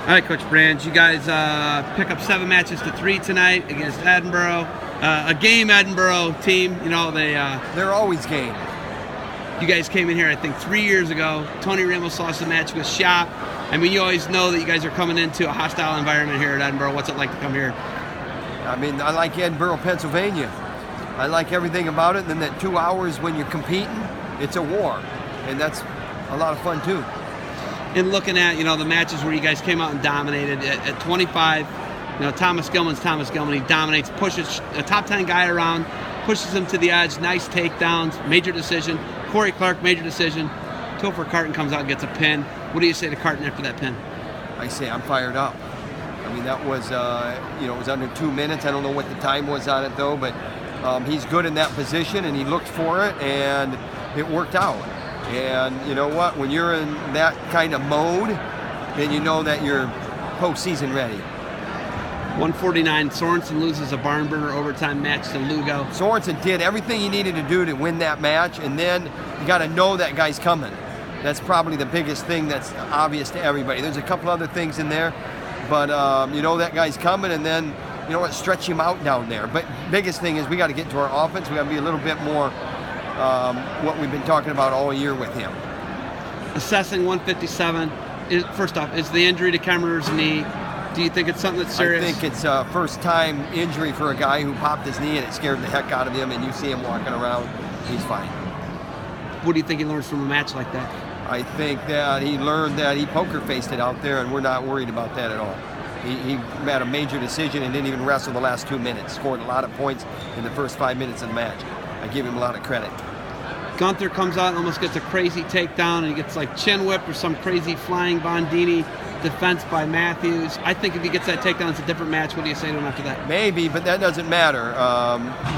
All right, Coach Brands, you guys pick up 7 matches to 3 tonight against Edinboro. A game Edinboro team, you know, they're always game. You guys came in here, I think, 3 years ago. Tony Ramos lost the match with Shop. I mean, you always know that you guys are coming into a hostile environment here at Edinboro. What's it like to come here? I mean, I like Edinboro, Pennsylvania. I like everything about it. And then that 2 hours when you're competing, it's a war. And that's a lot of fun, too. In looking at, you know, the matches where you guys came out and dominated at 25, you know, Thomas Gilman's Thomas Gilman. He dominates, pushes a top 10 guy around, pushes him to the edge, nice takedowns, major decision. Corey Clark, major decision. Topher Carton comes out and gets a pin. What do you say to Carton after that pin? I say I'm fired up. I mean, that was, you know, it was under 2 minutes. I don't know what the time was on it, though, but he's good in that position, and he looked for it, and it worked out. And you know what? When you're in that kind of mode, then you know that you're postseason ready. 149, Sorensen loses a barn burner overtime match to Lugo. Sorensen did everything he needed to do to win that match, and then you got to know that guy's coming. That's probably the biggest thing that's obvious to everybody. There's a couple other things in there, but you know that guy's coming, and then you know what? Stretch him out down there. But biggest thing is we got to get to our offense. We got to be a little bit more what we've been talking about all year with him. Assessing 157. First off, is the injury to Kemmerer's knee? Do you think it's something that's serious? I think it's a first-time injury for a guy who popped his knee and it scared the heck out of him, and you see him walking around, he's fine. What do you think he learns from a match like that? I think that he learned that he poker-faced it out there, and we're not worried about that at all. He made a major decision and didn't even wrestle the last 2 minutes, scored a lot of points in the first 5 minutes of the match. I give him a lot of credit. Gunther comes out and almost gets a crazy takedown, and he gets like chin whipped or some crazy flying Bondini defense by Matthews. I think if he gets that takedown, it's a different match. What do you say to him after that? Maybe, but that doesn't matter.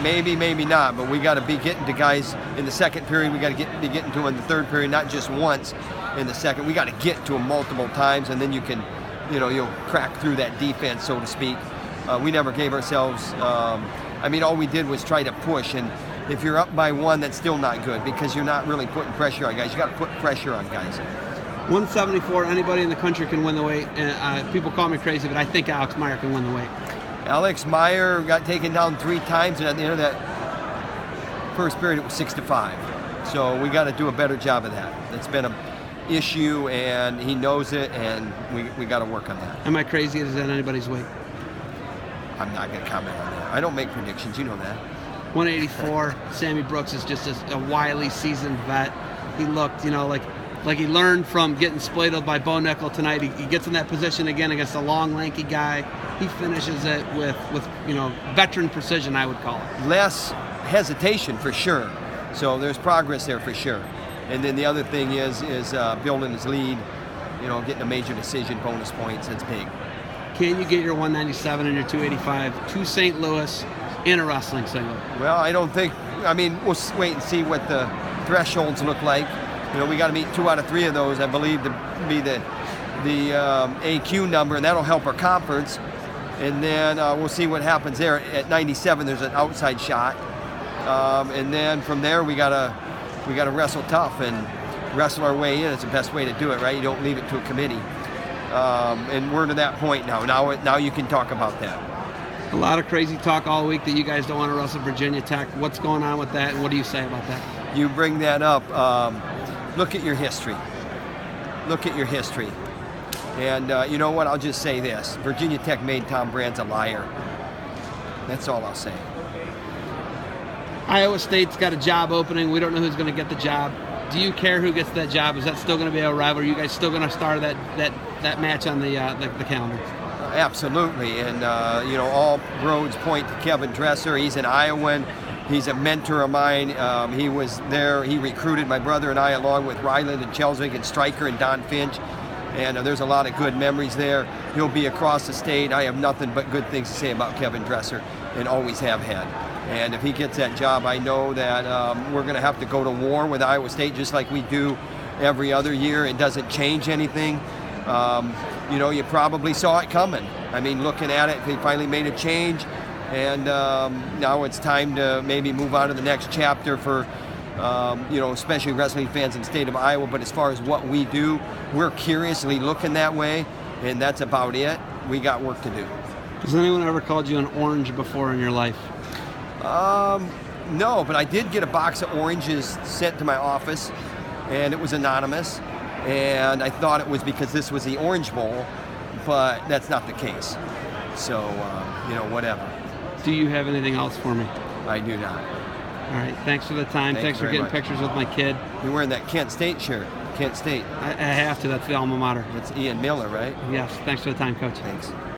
Maybe, maybe not. But we got to be getting to guys in the second period. We got to be getting to them in the third period, not just once in the second. We got to get to them multiple times, and then you can, you know, you'll crack through that defense, so to speak. We never gave ourselves. I mean, all we did was try to push, and if you're up by 1, that's still not good because you're not really putting pressure on guys. You got to put pressure on guys. 174, anybody in the country can win the weight. People call me crazy, but I think Alex Meyer can win the weight. Alex Meyer got taken down 3 times, and at the end of that first period, it was 6-5. So we got to do a better job of that. It's been an issue, and he knows it, and we got to work on that. Am I crazy? Is that anybody's weight? I'm not going to comment on that. I don't make predictions. You know that. 184, Sammy Brooks is just a wily, seasoned vet. He looked, you know, like he learned from getting splayed by Bo Nickel tonight. He gets in that position again against a long, lanky guy. He finishes it with you know, veteran precision, I would call it. Less hesitation for sure. So there's progress there for sure. And then the other thing is building his lead, you know, getting a major decision, bonus points. That's big. Can you get your 197 and your 285 to St. Louis in a wrestling single? Well, I don't think. I mean, we'll wait and see what the thresholds look like. You know, we got to meet 2 out of 3 of those, I believe, to be the AQ number, and that'll help our conference. And then we'll see what happens there. At 97, there's an outside shot, and then from there we gotta wrestle tough and wrestle our way in. It's the best way to do it, right? You don't leave it to a committee. And we're to that point now. Now you can talk about that. A lot of crazy talk all week that you guys don't want to wrestle Virginia Tech. What's going on with that, and what do you say about that? You bring that up. Look at your history. Look at your history. And you know what? I'll just say this. Virginia Tech made Tom Brands a liar. That's all I'll say. Iowa State's got a job opening. We don't know who's going to get the job. Do you care who gets that job? Is that still going to be a rival? Are you guys still going to start that match on the calendar? Absolutely. And, you know, all roads point to Kevin Dresser. He's an Iowan. He's a mentor of mine. He was there. He recruited my brother and I, along with Ryland and Chelswick and Stryker and Don Finch. And there's a lot of good memories there. He'll be across the state. I have nothing but good things to say about Kevin Dresser, and always have had. And if he gets that job, I know that we're going to have to go to war with Iowa State just like we do every other year. It doesn't change anything. You know, you probably saw it coming. I mean, looking at it, they finally made a change. And now it's time to maybe move on to the next chapter for, you know, especially wrestling fans in the state of Iowa. But as far as what we do, we're curiously looking that way. and that's about it. We got work to do. Has anyone ever called you an orange before in your life? No, but I did get a box of oranges sent to my office, and it was anonymous, and I thought it was because this was the Orange Bowl, but that's not the case. So, whatever. Do you have anything else for me? I do not. All right, thanks for the time. Thank Thanks you for very getting much. pictures with my kid. You're wearing that Kent State shirt. Kent State. I have to. That's the alma mater. It's Ian Miller, right? Yes, thanks for the time, Coach. Thanks.